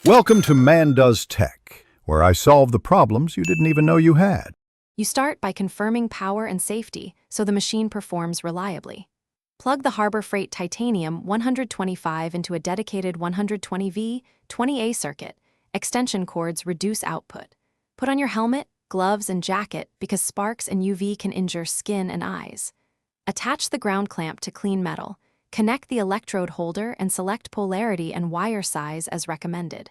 Welcome to Man Does Tech, where I solve the problems you didn't even know you had. You start by confirming power and safety so the machine performs reliably. Plug the Harbor Freight Titanium 125 into a dedicated 120V, 20A circuit. Extension cords reduce output. Put on your helmet, gloves, and jacket because sparks and UV can injure skin and eyes. Attach the ground clamp to clean metal. Connect the electrode holder and select polarity and wire size as recommended.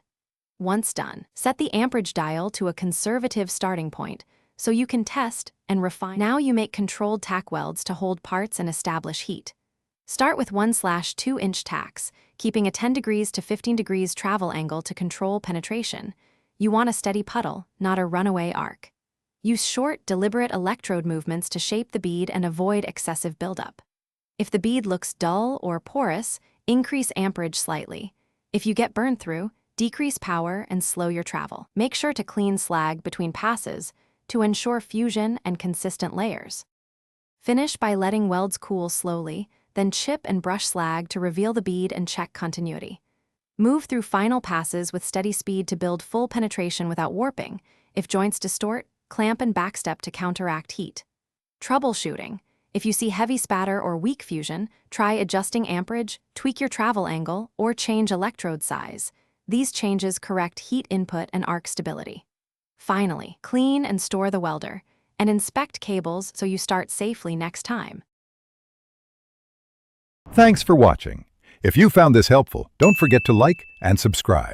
Once done, set the amperage dial to a conservative starting point so you can test and refine. Now you make controlled tack welds to hold parts and establish heat. Start with 1/2-inch tacks, keeping a 10 degrees to 15 degrees travel angle to control penetration. You want a steady puddle, not a runaway arc. Use short, deliberate electrode movements to shape the bead and avoid excessive buildup. If the bead looks dull or porous, increase amperage slightly. If you get burned through, decrease power and slow your travel. Make sure to clean slag between passes to ensure fusion and consistent layers. Finish by letting welds cool slowly, then chip and brush slag to reveal the bead and check continuity. Move through final passes with steady speed to build full penetration without warping. If joints distort, clamp and backstep to counteract heat. Troubleshooting. If you see heavy spatter or weak fusion, try adjusting amperage, tweak your travel angle, or change electrode size. These changes correct heat input and arc stability. Finally, clean and store the welder, and inspect cables so you start safely next time. Thanks for watching. If you found this helpful, don't forget to like and subscribe.